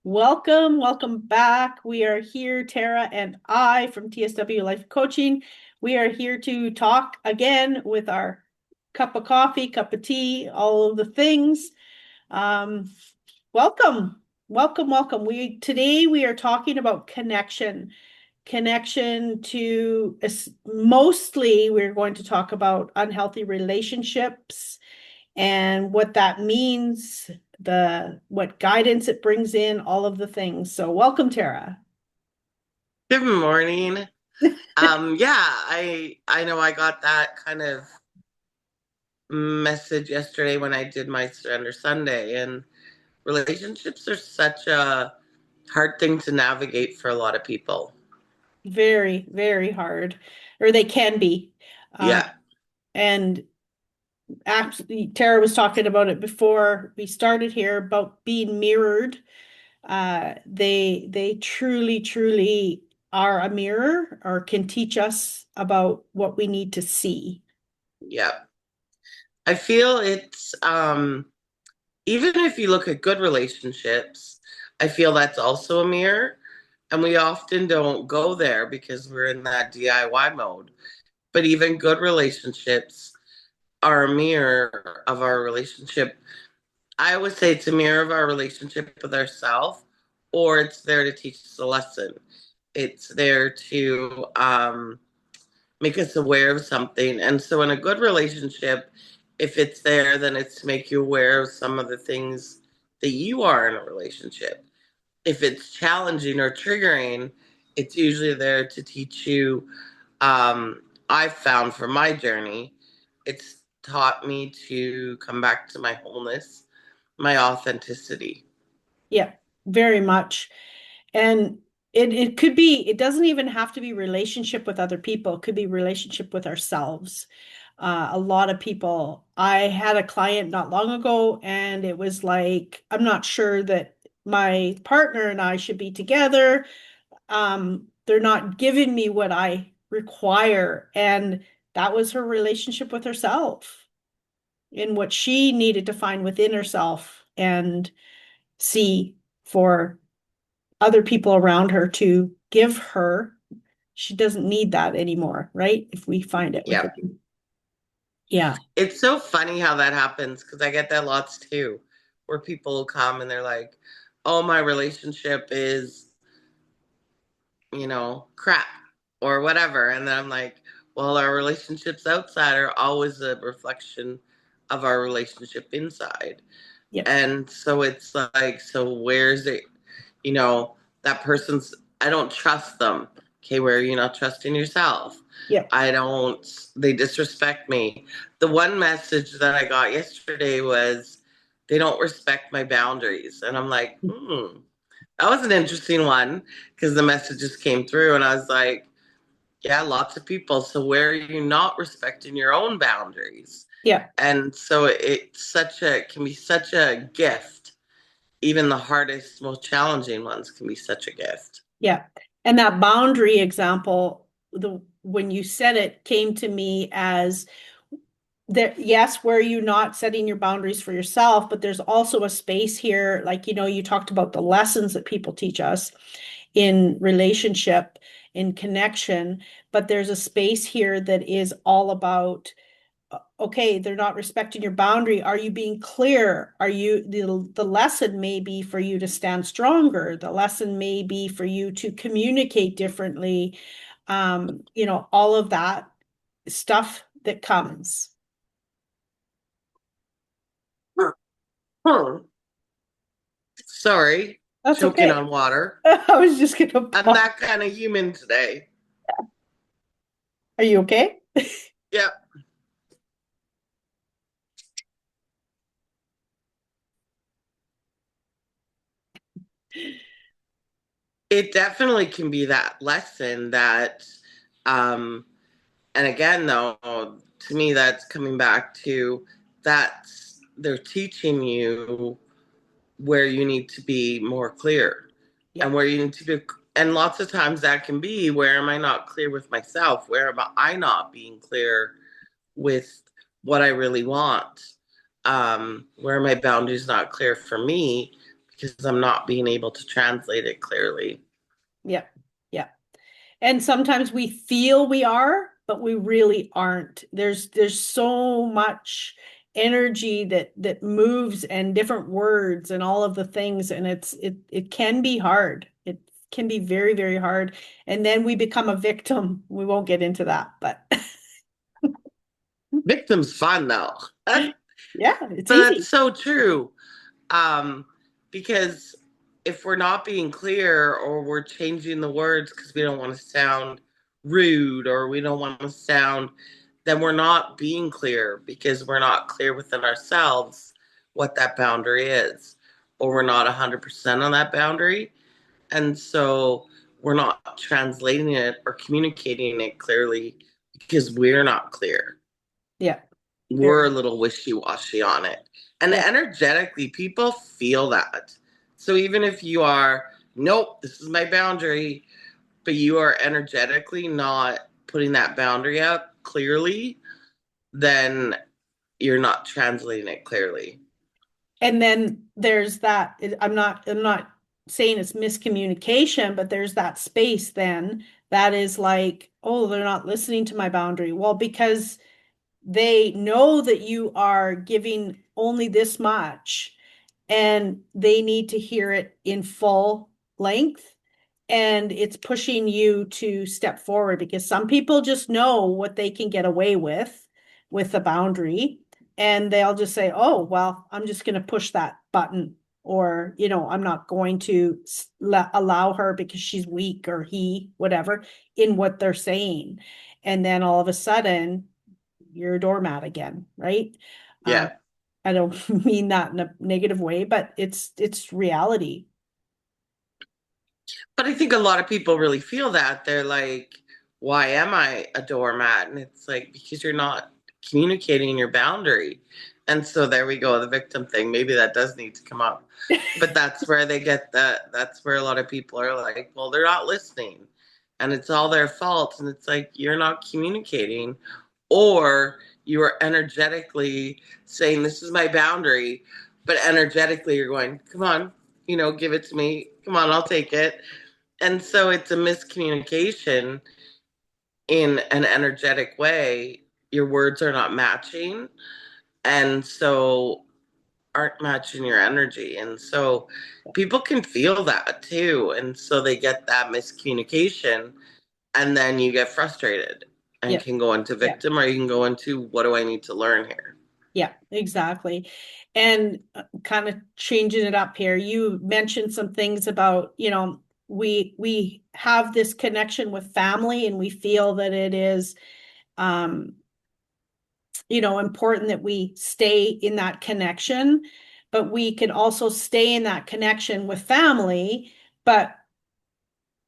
Welcome back. We are here, Tara and I from TSW Life Coaching. We are here to talk again with our cup of coffee, cup of tea, all of the things. Um, welcome. Today we are talking about connection. Connection to mostly we're going to talk about unhealthy relationships and what that means, the what guidance it brings in, all of the things. So welcome, Tara. Good morning. Yeah, I know I got that kind of message yesterday when I did my Surrender Sunday, and relationships are such a hard thing to navigate for a lot of people. Very, very hard, or they can be. Um, Yeah, and actually, Tara was talking about it before we started here about being mirrored. They truly are a mirror or can teach us about what we need to see. yeah. I feel it's even if you look at good relationships, I feel that's also a mirror, and we often don't go there because we're in that DIY mode. But even good relationships are a mirror of our relationship. I would say it's a mirror of our relationship with ourselves, or it's there to teach us a lesson. It's there to make us aware of something. And so, in a good relationship, if it's there, then it's to make you aware of some of the things that you are in a relationship. If it's challenging or triggering, it's usually there to teach you. I've found from my journey, it's taught me to come back to my wholeness, my authenticity. Yeah, very much. And it could be, it doesn't even have to be relationship with other people. It could be relationship with ourselves. A lot of people, I had a client not long ago, and it was like, I'm not sure that my partner and I should be together. They're not giving me what I require. And that was her relationship with herself and what she needed to find within herself and see for other people around her to give her. She doesn't need that anymore, right? If we find it Yeah. within. Yeah. It's so funny how that happens because I get that lots too, where people come and they're like, oh, my relationship is, crap or whatever. And then I'm like, well, our relationships outside are always a reflection of our relationship inside. Yep. And so it's like, so where's it, you know, that person's, I don't trust them. Okay, where are you not trusting yourself? Yep. I don't, they disrespect me. The one message that I got yesterday was, they don't respect my boundaries. And I'm like, that was an interesting one because the messages came through and I was like, yeah, lots of people. So where are you not respecting your own boundaries? Yep. And so it can be such a gift. Even the hardest, most challenging ones can be such a gift. Yeah. And that boundary example, the when you said it came to me as that, yes, where you not setting your boundaries for yourself, but there's also a space here, like you talked about the lessons that people teach us in relationship, in connection, but there's a space here that is all about okay, they're not respecting your boundary. Are you being clear? Are you the lesson may be for you to stand stronger. The lesson may be for you to communicate differently. All of that stuff that comes. Hmm. Sorry, That's choking okay. on water. I was just gonna I'm pause. that kind of human today. Are you okay? Yeah, it definitely can be that lesson that, um, and again, though, to me, that's coming back to that's they're teaching you where you need to be more clear Yeah. and where you need to be. And lots of times that can be where am I not clear with myself? Where am I not being clear with what I really want? Where are my boundaries not clear for me? because I'm not being able to translate it clearly. Yeah. Yeah. And sometimes we feel we are, but we really aren't. There's so much energy that moves and different words and all of the things, and it can be hard. It can be very, very hard. And then we become a victim. We won't get into that, but Victim's fun though. yeah, it's But that's easy. so true. Um, because if we're not being clear or we're changing the words because we don't want to sound rude or we don't want to sound, then we're not being clear because we're not clear within ourselves what that boundary is, or we're not 100% on that boundary. And so we're not translating it or communicating it clearly because we're not clear. Yeah, We're a very. little wishy-washy on it. And Yeah. energetically, people feel that. So even if you are, nope, this is my boundary, but you are energetically not putting that boundary up clearly, then you're not translating it clearly. And then there's that, I'm not saying it's miscommunication, but there's that space then that is like, oh, they're not listening to my boundary. Well, because they know that you are giving only this much and they need to hear it in full length. And it's pushing you to step forward because some people just know what they can get away with the boundary. And they'll just say, oh, well, I'm just going to push that button. Or, I'm not going to allow her because she's weak or he, whatever, in what they're saying. And then all of a sudden, you're a doormat again, right? Um, Yeah. I don't mean that in a negative way, but it's reality. But I think a lot of people really feel that. They're like, why am I a doormat? And it's like, because you're not communicating your boundary. And so there we go, the victim thing. Maybe that does need to come up. But that's where they get that. That's where a lot of people are like, well, they're not listening. And it's all their fault. And it's like, you're not communicating. Or you are energetically saying, this is my boundary. But energetically, you're going, come on, give it to me. Come on, I'll take it. And so it's a miscommunication in an energetic way. Your words are not matching. And so aren't matching your energy. And so people can feel that too. And so they get that miscommunication. And then you get frustrated and Yeah, can go into yeah, victim, or you can go into what do I need to learn here? yeah, exactly. And kind of changing it up here, you mentioned some things about, we have this connection with family and we feel that it is um important that we stay in that connection, but we can also stay in that connection with family, but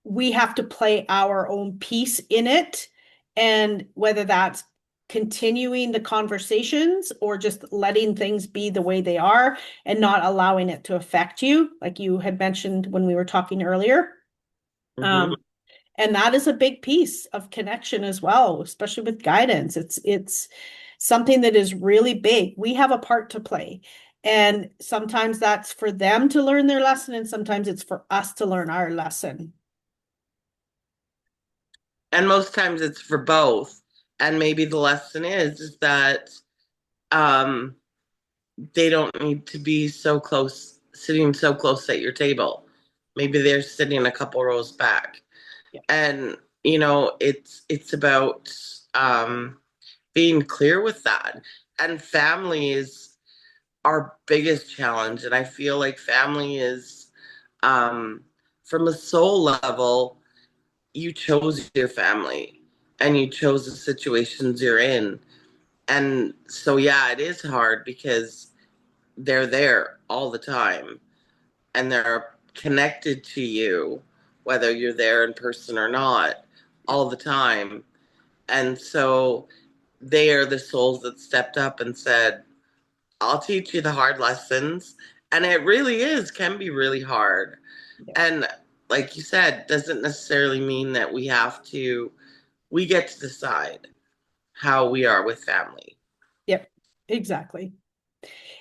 we have to play our own piece in it. And whether that's continuing the conversations or just letting things be the way they are and not allowing it to affect you, like you had mentioned when we were talking earlier. Mm-hmm. Um, and that is a big piece of connection as well, especially with guidance. It's something that is really big. We have a part to play. And sometimes that's for them to learn their lesson, and sometimes it's for us to learn our lesson. And most times it's for both. And maybe the lesson is that um, they don't need to be so close, sitting so close at your table. Maybe they're sitting a couple rows back. Yeah, And it's about being clear with that. And family is our biggest challenge. And I feel like family is um, from a soul level, you chose your family and you chose the situations you're in. And so yeah, it is hard because they're there all the time and they're connected to you, whether you're there in person or not, yeah, all the time. And so they are the souls that stepped up and said, I'll teach you the hard lessons. And it really can be really hard. yeah, And like you said, doesn't necessarily mean that we get to decide how we are with family. yep, exactly.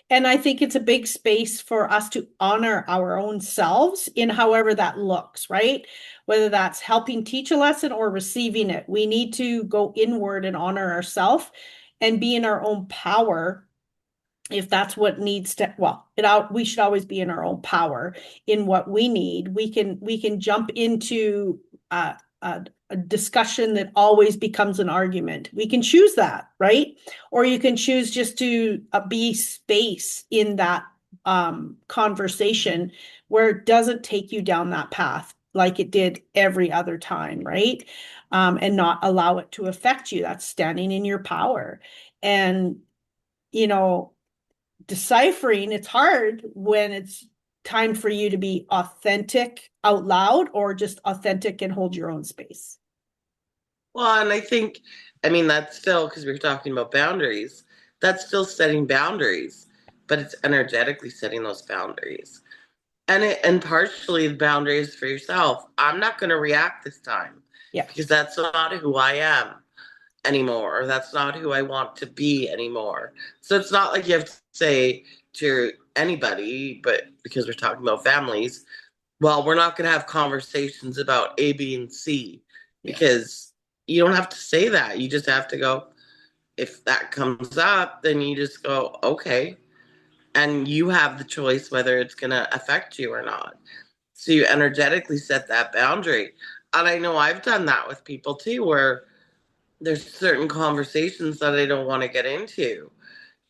And I think it's a big space for us to honor our own selves in however that looks, right? Whether that's helping teach a lesson or receiving it. We need to go inward and honor ourselves and be in our own power if that's what needs to, well, we should always be in our own power in what we need. We can jump into a discussion that always becomes an argument. We can choose that, right? Or you can choose just to be space in that conversation where it doesn't take you down that path like it did every other time, right? And not allow it to affect you. That's standing in your power. And, you know, deciphering, it's hard when it's time for you to be authentic out loud or just authentic and hold your own space. Well, and I think, I mean, that's still, because we are talking about boundaries, that's still setting boundaries, but it's energetically setting those boundaries. And partially the boundaries for yourself. I'm not going to react this time Yeah. because that's not who I am anymore, or that's not who I want to be anymore. So it's not like you have to say to anybody, but because we're talking about families, well, we're not going to have conversations about A, B, and C, Yeah. because you don't have to say that. You just have to go, if that comes up, then you just go, okay. And you have the choice whether it's going to affect you or not. So you energetically set that boundary. And I know I've done that with people too, where there's certain conversations that I don't want to get into.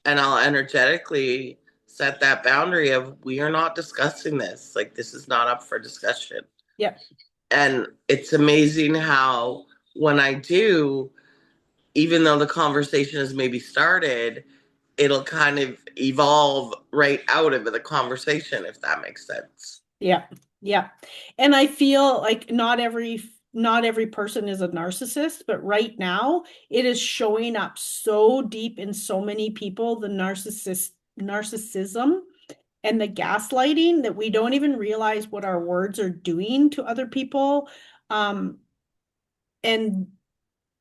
And I'll energetically set that boundary of, we are not discussing this. Like, this is not up for discussion. Yeah. And it's amazing how when I do, even though the conversation has maybe started, it'll kind of evolve right out of the conversation, if that makes sense. Yeah. Yeah. And I feel like not every person is a narcissist, but right now it is showing up so deep in so many people, the narcissism and the gaslighting, that we don't even realize what our words are doing to other people. And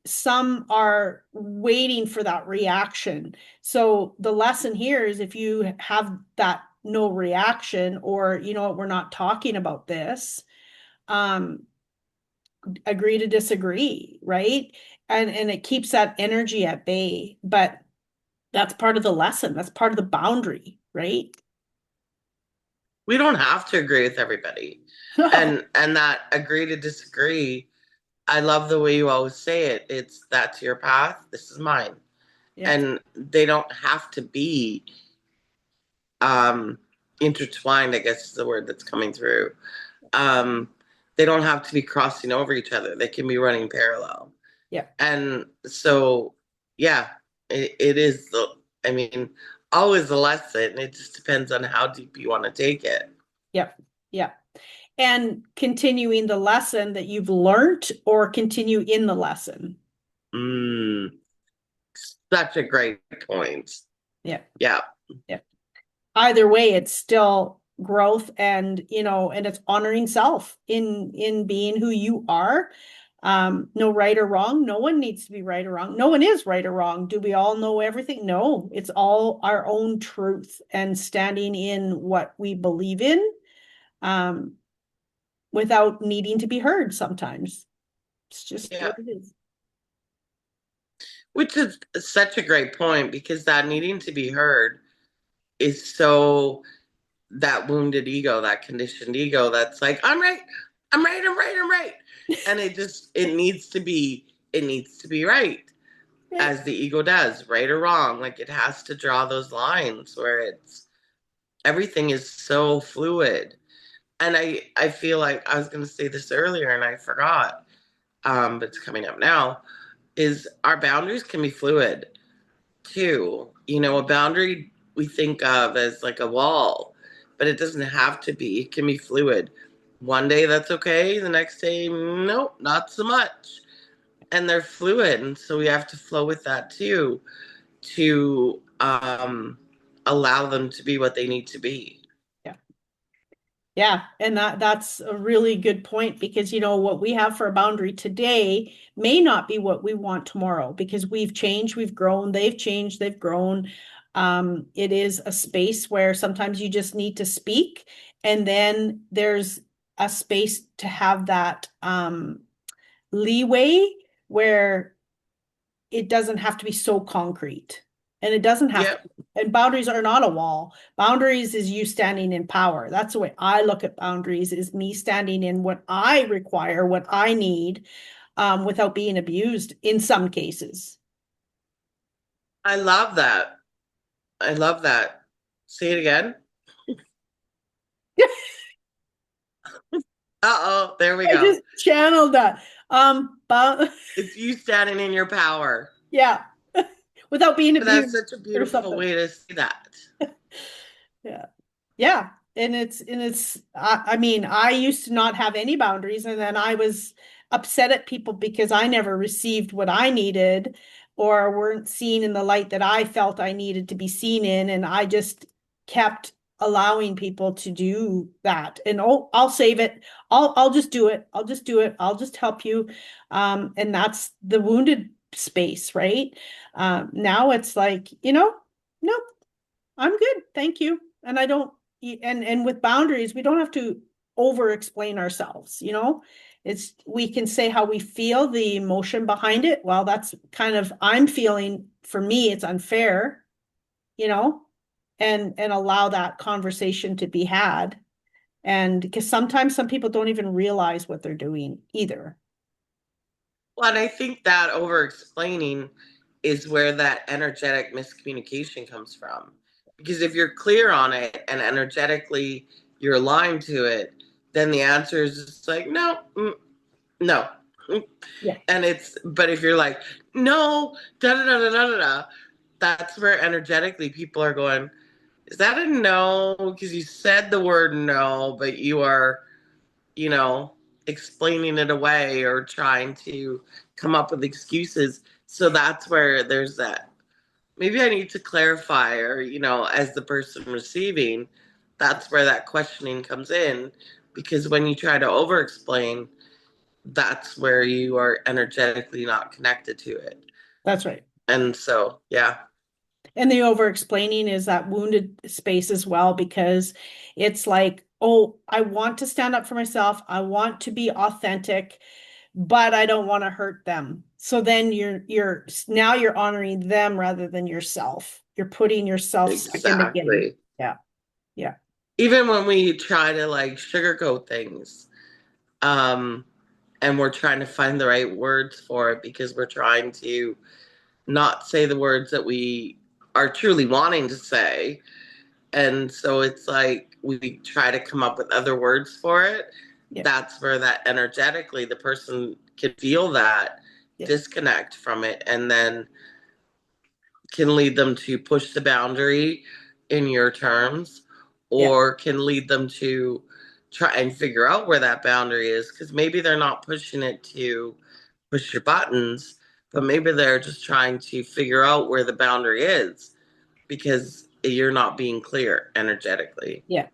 some are waiting for that reaction. So the lesson here is, if you have that no reaction, or you know what, we're not talking about this, um, agree to disagree, right? And it keeps that energy at bay. But that's part of the lesson. That's part of the boundary, right? We don't have to agree with everybody. And that agree to disagree, I love the way you always say it. It's, that's your path, this is mine. Yeah. And they don't have to be um intertwined, I guess is the word that's coming through. Um they don't have to be crossing over each other. They can be running parallel. Yeah. And so, yeah, it is the, I mean, always a lesson. It just depends on how deep you want to take it. Yeah. Yeah. And continuing the lesson that you've learned, or continue in the lesson. Mm, such a great point. Yeah. Yeah. Yeah. Either way, it's still growth, and and it's honoring self in being who you are. No right or wrong. No one needs to be right or wrong. No one is right or wrong. Do we all know everything? No, it's all our own truth, and standing in what we believe in, um, without needing to be heard sometimes. It's just Yeah. what it is. Which is such a great point, because that needing to be heard is so, that wounded ego, that conditioned ego that's like, I'm right, I'm right, I'm right, I'm right. And it needs to be right, Yeah. as the ego does, right or wrong. Like, it has to draw those lines where it's, everything is so fluid. And I feel like I was gonna say this earlier and I forgot, but it's coming up now, is our boundaries can be fluid too. You know, a boundary we think of as like a wall, but it doesn't have to be. It can be fluid. One day that's okay, the next day, nope, not so much. And they're fluid. And so we have to flow with that too, to allow them to be what they need to be. Yeah. Yeah, and that's a really good point, because what we have for a boundary today may not be what we want tomorrow, because we've changed, we've grown, they've changed, they've grown. It is a space where sometimes you just need to speak, and then there's a space to have that leeway where it doesn't have to be so concrete. And it doesn't have to, Yep. and boundaries are not a wall. Boundaries is you standing in power. That's the way I look at boundaries, is me standing in what I require, what I need, without being abused in some cases. I love that. I love that. Say it again. Uh-oh, there we I go. just channeled that. But It's you standing in your power. yeah, without being And that's abused such a or beautiful something. way to see that. Yeah. Yeah. And it's I mean, I used to not have any boundaries, and then I was upset at people because I never received what I needed or weren't seen in the light that I felt I needed to be seen in. And I just kept allowing people to do that. And oh, I'll save it. I'll just do it. I'll just do it. I'll just help you. And that's the wounded space, right? Now it's like, no, I'm good, thank you. And I don't, and with boundaries, we don't have to over explain ourselves, It's, we can say how we feel, the emotion behind it. Well, that's kind of, I'm feeling, for me, it's unfair, you know, and allow that conversation to be had. And because sometimes some people don't even realize what they're doing either. Well, and I think that over explaining is where that energetic miscommunication comes from. Because if you're clear on it and energetically you're aligned to it, then the answer is just like, no, no. Yeah, And but if you're like, no, da da da da da da, that's where energetically people are going, is that a no? Because you said the word no, but you are, you know, explaining it away or trying to come up with excuses. So that's where there's that. Maybe I need to clarify, or, as the person receiving, that's where that questioning comes in. Because when you try to over explain, that's where you are energetically not connected to it. that's right. And so, yeah, And the over explaining is that wounded space as well, because it's like, oh, I want to stand up for myself. I want to be authentic, but I don't want to hurt them. So then you're now you're honoring them rather than yourself. You're putting yourself second again. exactly. Yeah. Yeah. Even when we try to like sugarcoat things, um, and we're trying to find the right words for it because we're trying to not say the words that we are truly wanting to say. And so it's like we try to come up with other words for it. Yeah. That's where that energetically the person can feel that Yeah. disconnect from it, and then can lead them to push the boundary in your terms, Yeah. or can lead them to try and figure out where that boundary is, because maybe they're not pushing it to push your buttons, but maybe they're just trying to figure out where the boundary is because you're not being clear energetically. Yeah.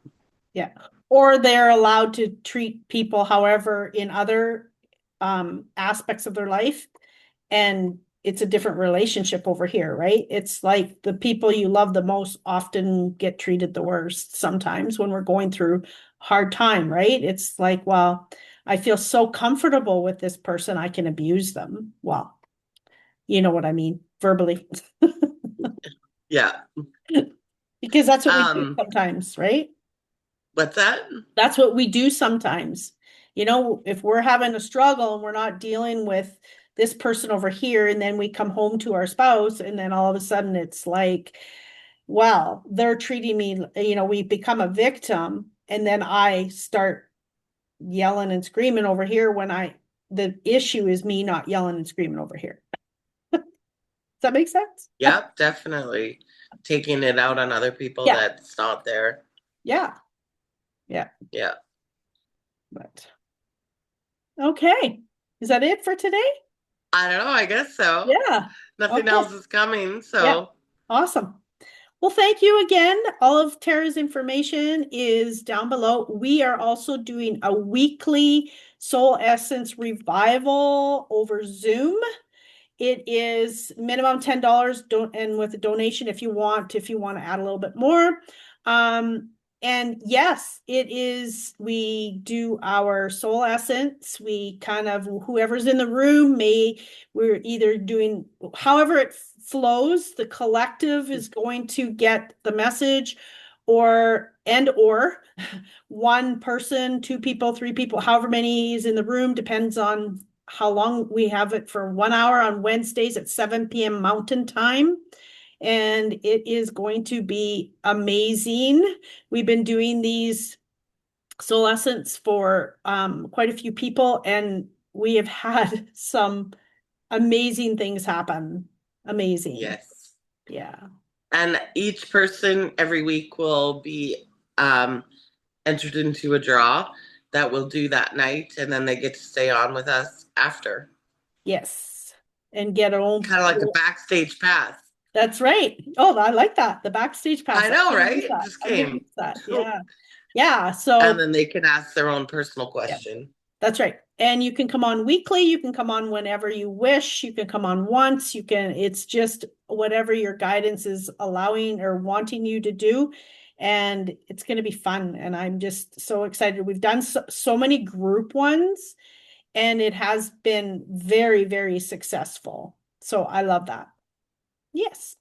Yeah. Or they're allowed to treat people however in other aspects of their life. And it's a different relationship over here, right? It's like the people you love the most often get treated the worst sometimes when we're going through hard time, right? It's like, well, I feel so comfortable with this person, I can abuse them. Well, you know what I mean, verbally, Yeah. because that's what we do Um, sometimes, right? what's that? That's what we do sometimes. If we're having a struggle and we're not dealing with this person over here, and then we come home to our spouse, and then all of a sudden it's like, well, they're treating me, we become a victim, and then I start yelling and screaming over here when the issue is me not yelling and screaming over here. Does that make sense? Yep, definitely. Taking it out on other people Yeah, that's not there. yeah, yeah. Yeah. But okay. Is that it for today? I don't know. I guess so. Yeah. Nothing Okay. else is coming. Yeah. So, Awesome. Well, thank you again. All of Tara's information is down below. We are also doing a weekly Soul Essence revival over Zoom. It is minimum $10, don't, and with a donation if you want to add a little bit more. And yes, it is, we do our soul essence. We kind of, whoever's in the room we're either doing, however it flows, the collective is going to get the message, or one person, two people, three people, however many is in the room, depends on how long we have it, for 1 hour on Wednesdays at 7 p.m. Mountain Time. And it is going to be amazing. We've been doing these soul essence for quite a few people, and we have had some amazing things happen. Amazing. Yes. Yeah. And each person every week will be entered into a draw that we'll do that night, and then they get to stay on with us after. Yes. And get our own. Kind of like a backstage pass. That's right. Oh, I like that. The backstage pass. I I'm know, gonna use right? It that. just I'm gonna came. use that. Yeah. Yeah. And So then they can ask their own personal yeah, question. that's right. And you can come on weekly. You can come on whenever you wish. You can come on once. It's just whatever your guidance is allowing or wanting you to do. And it's going to be fun. And I'm just so excited. We've done so many group ones, and it has been very, very successful. So I love that. Yes.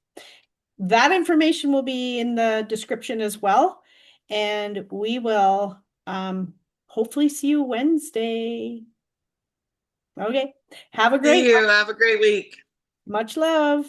That information will be in the description as well. And we will hopefully see you Wednesday. Okay. Have a great See one. you. Have a great week. Much love.